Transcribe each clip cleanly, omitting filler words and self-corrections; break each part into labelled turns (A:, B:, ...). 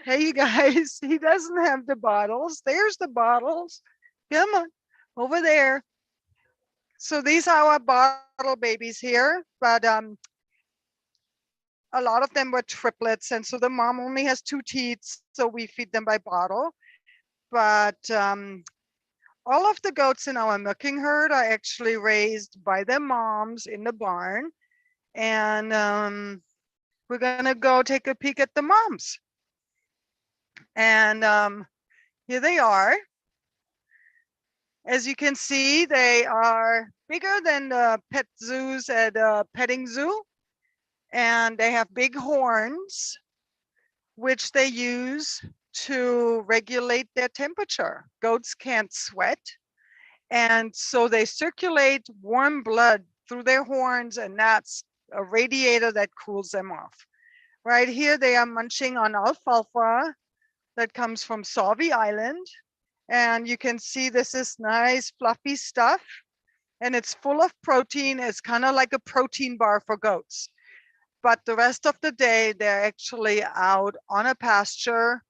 A: Hey, you guys, he doesn't have the bottles. There's the bottles. Come on, over there. So these are our bottle babies here, but a lot of them were triplets, and so the mom only has 2 teats, so we feed them by bottle. But all of the goats in our milking herd are actually raised by their moms in the barn, and we're gonna go take a peek at the moms. And here they are. As you can see, they are bigger than the pet zoos at a petting zoo, and they have big horns, which they use to regulate their temperature. Goats can't sweat, and so they circulate warm blood through their horns, and that's a radiator that cools them off. Right here, they are munching on alfalfa that comes from Sauvie Island. And you can see this is nice fluffy stuff, and it's full of protein. It's kind of like a protein bar for goats. But the rest of the day, they're actually out on a pasture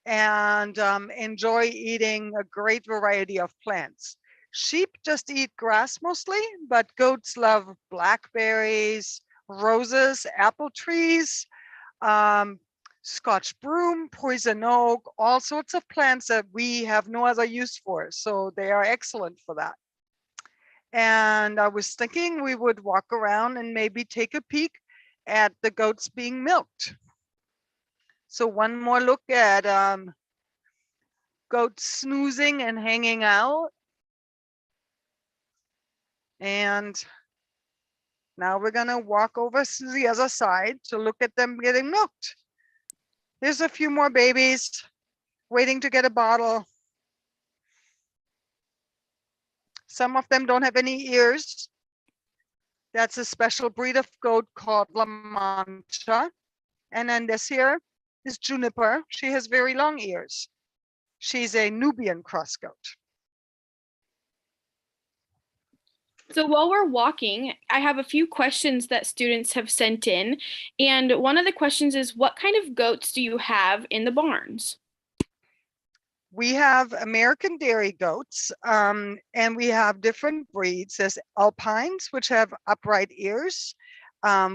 A: and enjoy eating a great variety of plants. Sheep just eat grass mostly, but goats love blackberries, roses, apple trees, um, Scotch broom, poison oak, all sorts of plants that we have no other use for. So they are excellent for that. And I was thinking we would walk around and maybe take a peek at the goats being milked. So one more look at goats snoozing and hanging out. And now we're gonna walk over to the other side to look at them getting milked. There's a few more babies waiting to get a bottle. Some of them don't have any ears. That's a special breed of goat called La Mancha. And then this here is Juniper. She has very long ears. She's a Nubian cross goat.
B: So while we're walking, I have a few questions that students have sent in. And one of the questions is, what kind of goats do you have in the barns?
A: We have American dairy goats, and we have different breeds. There's Alpines, which have upright ears.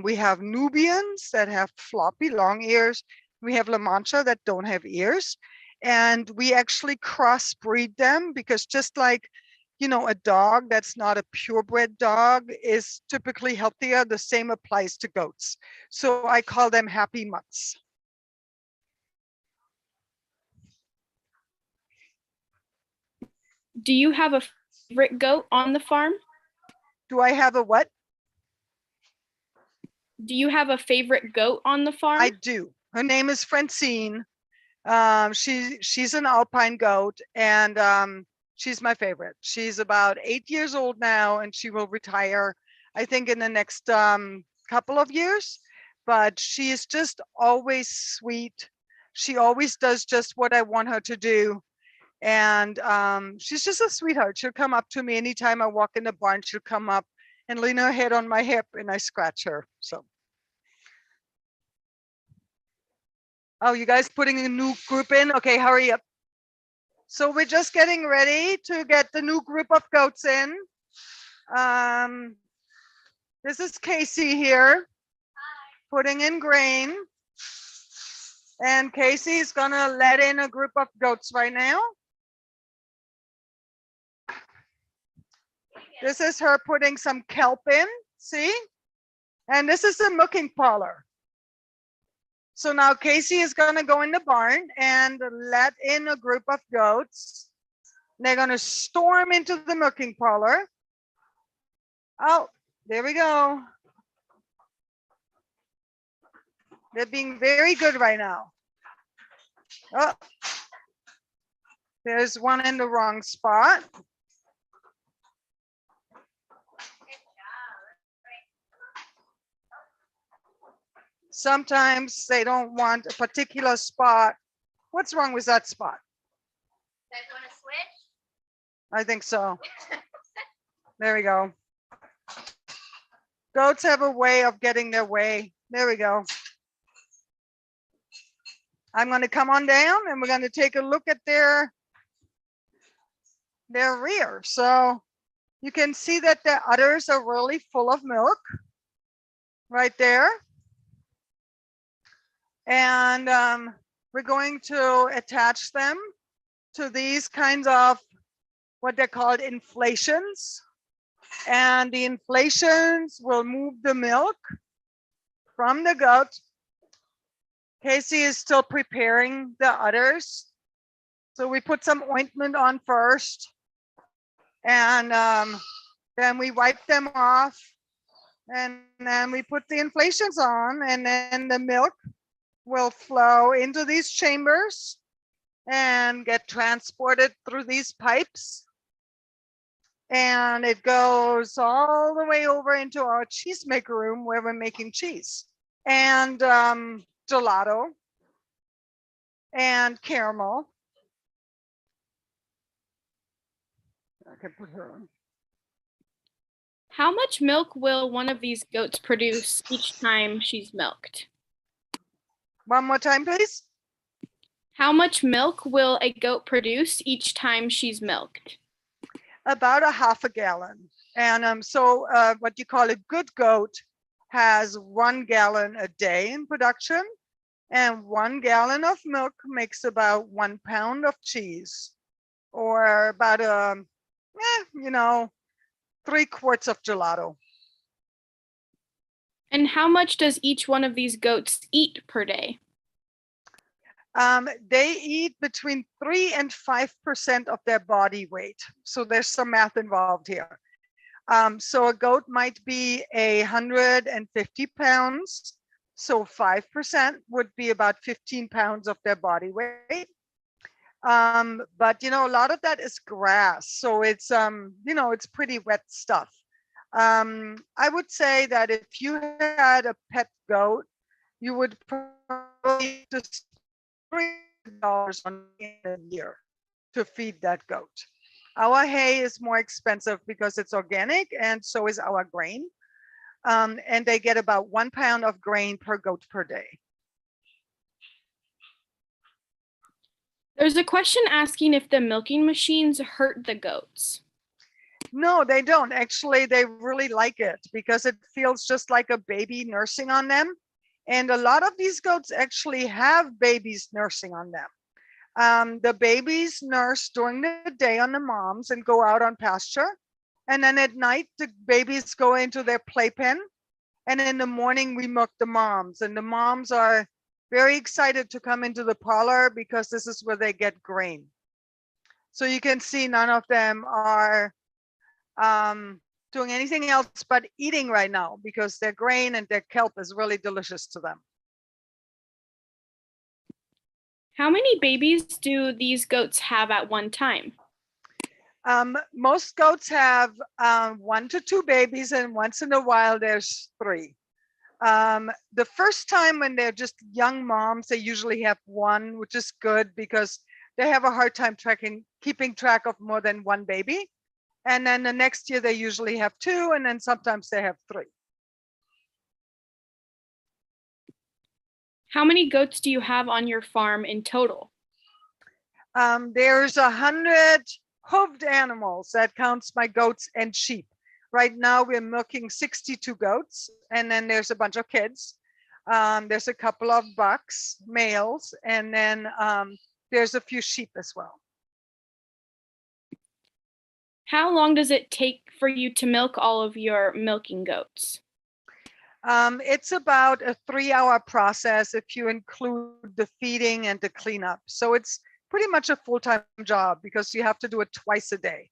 A: We have Nubians that have floppy long ears. We have La Mancha that don't have ears. And we actually crossbreed them because just like, you know, a dog that's not a purebred dog is typically healthier, the same applies to goats. So I call them happy mutts.
B: Do you have a favorite goat on the farm?
A: Do I have a what?
B: Do you have a favorite goat on the farm?
A: I do. Her name is Francine. She's an Alpine goat, and she's my favorite. She's about 8 years old now, and she will retire, I think, in the next couple of years. But she is just always sweet. She always does just what I want her to do. And she's just a sweetheart. She'll come up to me anytime I walk in the barn. She'll come up and lean her head on my hip, and I scratch her. So. Oh, you guys putting a new group in? Okay, hurry up. So we're just getting ready to get the new group of goats in. This is Casey here, putting in grain. And Casey's gonna let in a group of goats right now. This is her putting some kelp in, see? And this is the milking parlor. So now Casey is gonna go in the barn and let in a group of goats. They're gonna storm into the milking parlor. Oh, there we go. They're being very good right now. Oh, there's one in the wrong spot. Sometimes they don't want a particular spot. What's wrong with that spot?
C: Guys want to switch?
A: I think so. There we go. Goats have a way of getting their way. There we go. I'm going to come on down and we're going to take a look at their rear. So you can see that the udders are really full of milk right there. And we're going to attach them to these kinds of what they're called inflations. And the inflations will move the milk from the goat. Casey is still preparing the udders. So we put some ointment on first, and then we wipe them off, and then we put the inflations on, and then the milk will flow into these chambers and get transported through these pipes. And it goes all the way over into our cheesemaker room where we're making cheese and gelato and caramel. I can put her on.
B: How much milk will one of these goats produce each time she's milked?
A: One more time, please.
B: How much milk will a goat produce each time she's milked?
A: About a half a gallon. And so what you call a good goat has 1 gallon a day in production, and 1 gallon of milk makes about 1 pound of cheese, or about 3 quarts of gelato.
B: And how much does each one of these goats eat per day?
A: They eat between 3 and 5% of their body weight. So there's some math involved here. So a goat might be 150 pounds. So 5% would be about 15 pounds of their body weight. But a lot of that is grass. So it's, it's pretty wet stuff. I would say that if you had a pet goat, you would probably just $3 a year to feed that goat. Our hay is more expensive because it's organic, and so is our grain. And they get about 1 pound of grain per goat per day.
B: There's a question asking if the milking machines hurt the goats.
A: No, they don't. Actually, they really like it because it feels just like a baby nursing on them. And a lot of these goats actually have babies nursing on them. The babies nurse during the day on the moms and go out on pasture. And then at night, the babies go into their playpen. And in the morning, we milk the moms. And the moms are very excited to come into the parlor because this is where they get grain. So you can see none of them are doing anything else but eating right now because their grain and their kelp is really delicious to them.
B: How many babies do these goats have at one time?
A: Most goats have 1 to 2 babies, and once in a while there's 3. The first time when they're just young moms, they usually have 1, which is good because they have a hard time keeping track of more than 1 baby. And then the next year they usually have 2, and then sometimes they have 3.
B: How many goats do you have on your farm in total?
A: There's 100 hooved animals. That counts my goats and sheep. Right now we're milking 62 goats, and then there's a bunch of kids. There's a couple of bucks, males, and then there's a few sheep as well.
B: How long does it take for you to milk all of your milking goats?
A: It's about a 3-hour process if you include the feeding and the cleanup. So it's pretty much a full-time job because you have to do it twice a day.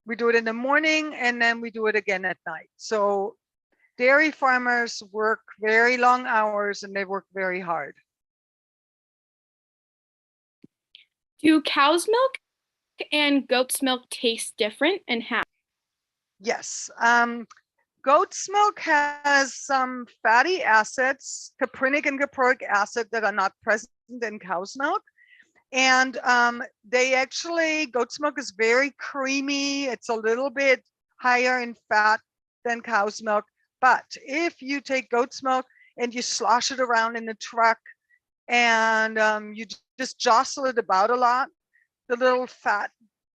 A: We do it in the morning and then we do it again at night. So dairy farmers work very long hours and they work very hard.
B: Do cow's milk and goat's milk taste different, and how?
A: Yes. Goat's milk has some fatty acids, caprinic and caproic acid, that are not present in cow's milk. And goat's milk is very creamy. It's a little bit higher in fat than cow's milk. But if you take goat's milk and you slosh it around in the truck, and you just jostle it about a lot. The little fat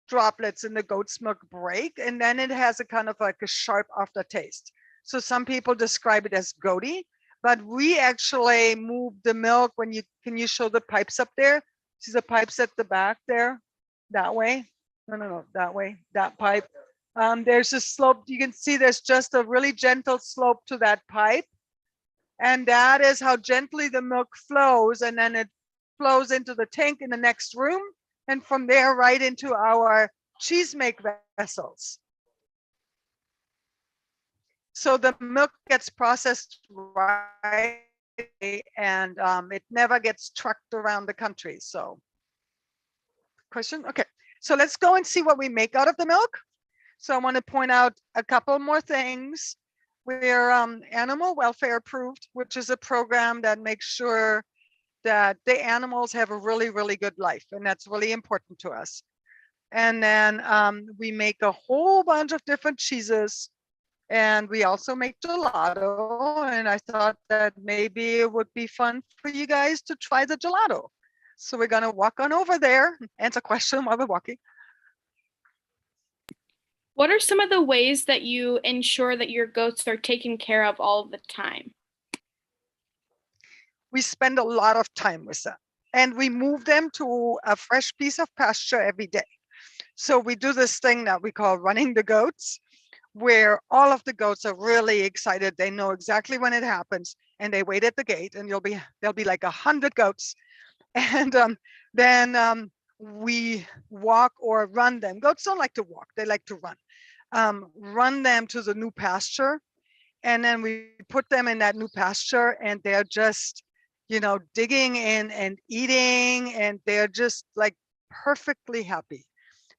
A: droplets in the goat's milk break, and then it has a kind of like a sharp aftertaste. So some people describe it as goaty, but we actually move the milk when you, can you show the pipes up there? See the pipes at the back there? That way? No, that way, that pipe. There's a slope, you can see there's just a really gentle slope to that pipe. And that is how gently the milk flows. And then it flows into the tank in the next room. And from there right into our cheese make vessels. So the milk gets processed right and it never gets trucked around the country. So question? Okay, so let's go and see what we make out of the milk. So I want to point out a couple more things. We're animal welfare approved, which is a program that makes sure that the animals have a really, really good life. And that's really important to us. And then we make a whole bunch of different cheeses. And we also make gelato. And I thought that maybe it would be fun for you guys to try the gelato. So we're going to walk on over there, answer question while we're walking.
B: What are some of the ways that you ensure that your goats are taken care of all the time?
A: We spend a lot of time with them, and we move them to a fresh piece of pasture every day. So we do this thing that we call running the goats, where all of the goats are really excited. They know exactly when it happens, and they wait at the gate, and there'll be like 100 goats. And then we walk or run them. Goats don't like to walk, they like to run. Run them to the new pasture, and then we put them in that new pasture, and they're just, you know, digging in and eating, and they're just like perfectly happy.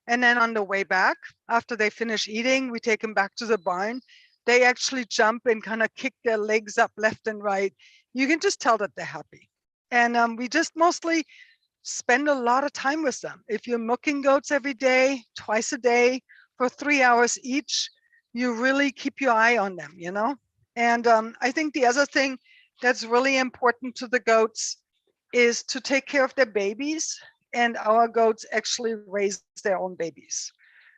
A: And then on the way back, after they finish eating, we take them back to the barn. They actually jump and kind of kick their legs up left and right. You can just tell that they're happy. And we just mostly spend a lot of time with them. If you're milking goats every day, twice a day, for 3 hours each, you really keep your eye on them, you know? And I think the other thing that's really important to the goats is to take care of their babies. And our goats actually raise their own babies.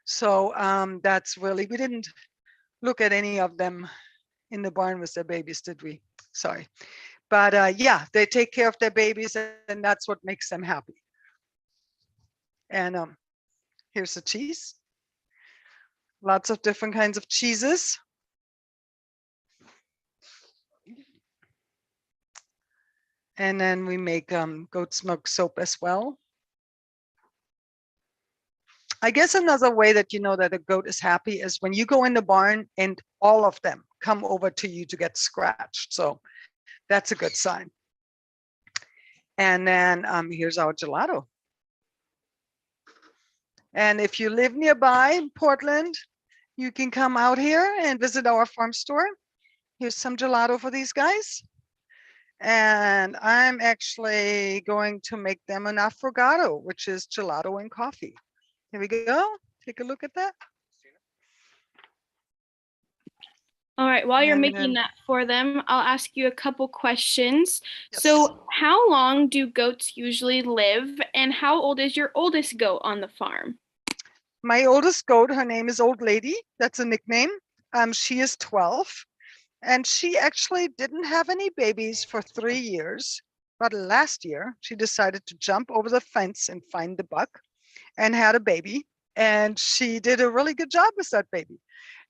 A: So that's really, we didn't look at any of them in the barn with their babies, did we? Sorry. But yeah, they take care of their babies, and that's what makes them happy. And here's the cheese. Lots of different kinds of cheeses. And then we make goat's milk soap as well. I guess another way that you know that a goat is happy is when you go in the barn and all of them come over to you to get scratched. So that's a good sign. And then here's our gelato. And if you live nearby Portland, you can come out here and visit our farm store. Here's some gelato for these guys. And I'm actually going to make them an affogato, which is gelato and coffee. Here we go. Take a look at that.
B: All right, while you're
A: And
B: making
A: then-
B: that for them, I'll ask you a couple questions.
A: Yes.
B: So, how long do goats usually live, and how old is your oldest goat on the farm?
A: My oldest goat, her name is Old Lady. That's a nickname. She is 12. And she actually didn't have any babies for 3 years. But last year, she decided to jump over the fence and find the buck and had a baby. And she did a really good job with that baby.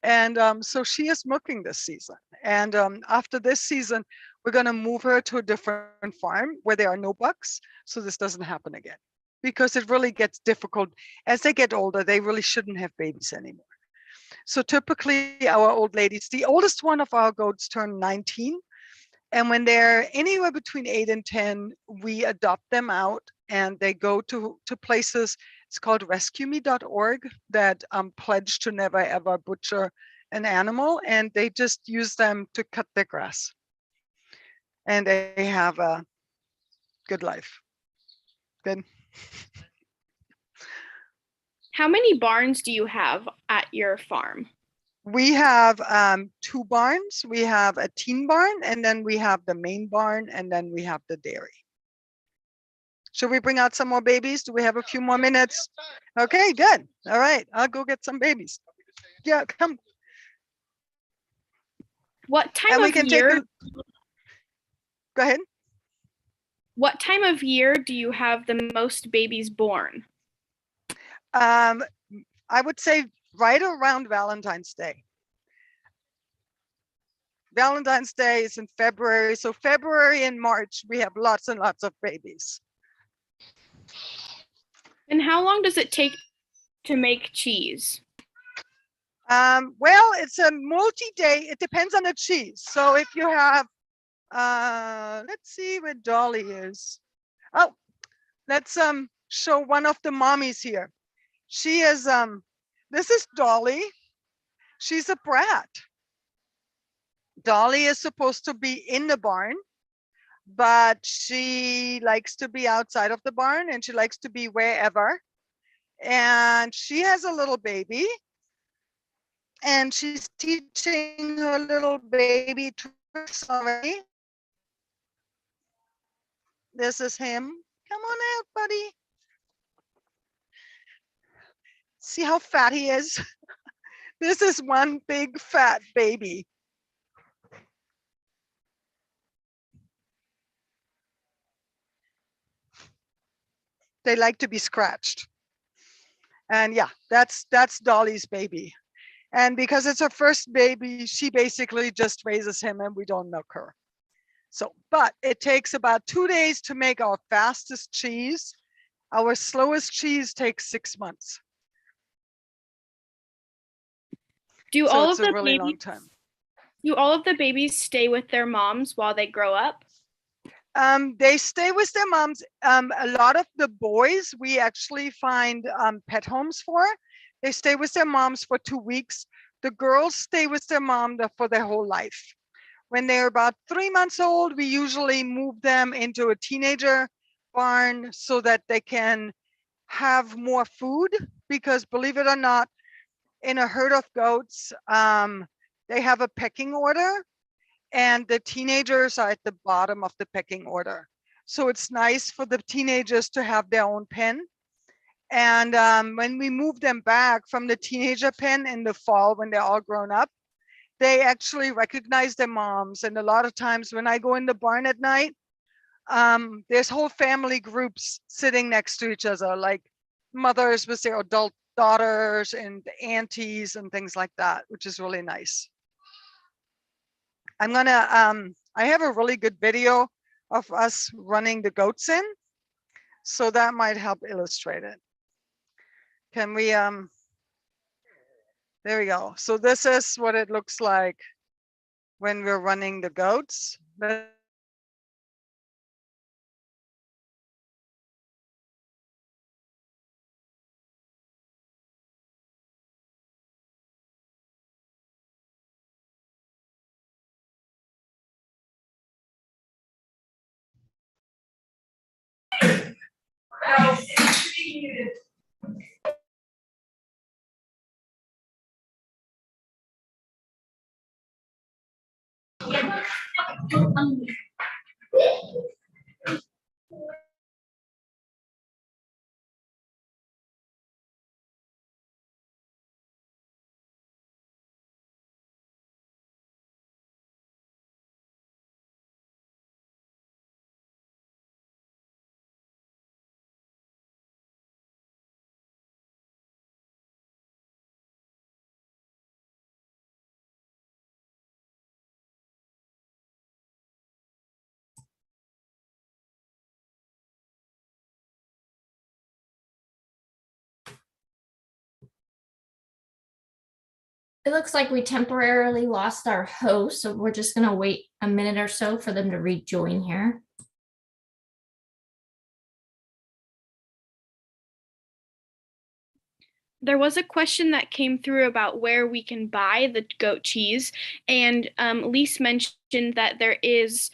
A: And so she is milking this season. And after this season, we're going to move her to a different farm where there are no bucks. So this doesn't happen again, because it really gets difficult. As they get older, they really shouldn't have babies anymore. So typically our old ladies, the oldest one of our goats turned 19. And when they're anywhere between 8 and 10, we adopt them out and they go to places. It's called rescueme.org that pledge to never ever butcher an animal. And they just use them to cut their grass. And they have a good life. Good.
B: How many barns do you have at your farm?
A: We have 2 barns. We have a teen barn, and then we have the main barn, and then we have the dairy. Should we bring out some more babies? Do we have a few more minutes? Okay, good. All right, I'll go get some babies. Yeah, come.
B: What time
A: And we
B: of
A: can
B: year?
A: take go ahead.
B: What time of year do you have the most babies born?
A: I would say right around Valentine's Day. Valentine's Day is in February. So February and March, we have lots and lots of babies.
B: And how long does it take to make cheese?
A: Well, it's a multi-day. It depends on the cheese. So if you have, let's see where Dolly is. Oh, let's show one of the mommies here. She is, this is Dolly. She's a brat. Dolly is supposed to be in the barn, but she likes to be outside of the barn and she likes to be wherever. And she has a little baby and she's teaching her little baby tricks already. This is him. Come on out, buddy. See how fat he is? This is one big fat baby. They like to be scratched. And yeah, that's Dolly's baby. And because it's her first baby, she basically just raises him and we don't milk her. So, but it takes about 2 days to make our fastest cheese. Our slowest cheese takes 6 months.
B: Do
A: So
B: all
A: it's
B: of
A: a
B: the
A: really
B: babies
A: long time.
B: do all of the babies stay with their moms while they grow up?
A: They stay with their moms. A lot of the boys we actually find pet homes for. They stay with their moms for 2 weeks. The girls stay with their mom for their whole life. When they're about 3 months old, we usually move them into a teenager barn so that they can have more food, because believe it or not, in a herd of goats, they have a pecking order and the teenagers are at the bottom of the pecking order. So it's nice for the teenagers to have their own pen. And when we move them back from the teenager pen in the fall, when they're all grown up, they actually recognize their moms. And a lot of times when I go in the barn at night, there's whole family groups sitting next to each other, like mothers with their adult daughters and aunties and things like that, which is really nice. I'm gonna, I have a really good video of us running the goats in, so that might help illustrate it. Can we, there we go. So this is what it looks like when we're running the goats.
D: It looks like we temporarily lost our host, so we're just going to wait a minute or so for them to rejoin here.
B: There was a question that came through about where we can buy the goat cheese, and Lise mentioned that there is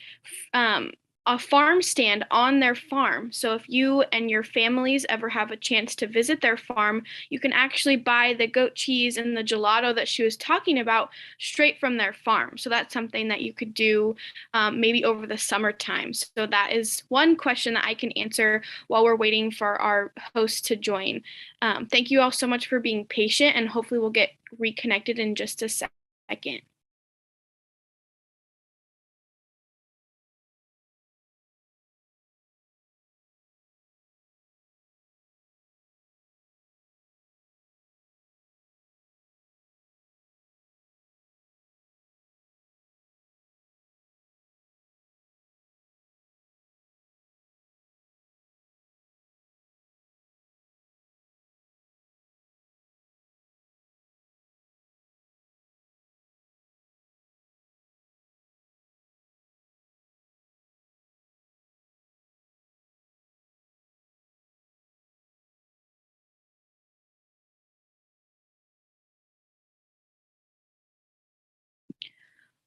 B: a farm stand on their farm. So if you and your families ever have a chance to visit their farm, you can actually buy the goat cheese and the gelato that she was talking about straight from their farm. So that's something that you could do maybe over the summertime. So that is one question that I can answer while we're waiting for our host to join. Thank you all so much for being patient, and hopefully we'll get reconnected in just a second.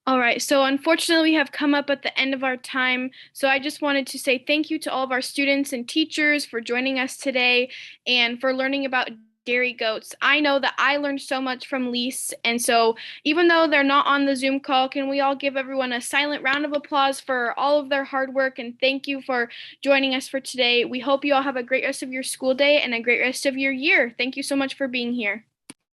B: All right, so unfortunately, we have come up at the end of our time. So I just wanted to say thank you to all of our students and teachers for joining us today and for learning about dairy goats. I know that I learned so much from Lise. And so even though they're not on the Zoom call, can we all give everyone a silent round of applause for all of their hard work? And thank you for joining us for today. We hope you all have a great rest of your school day and a great rest of your year. Thank you so much for being here.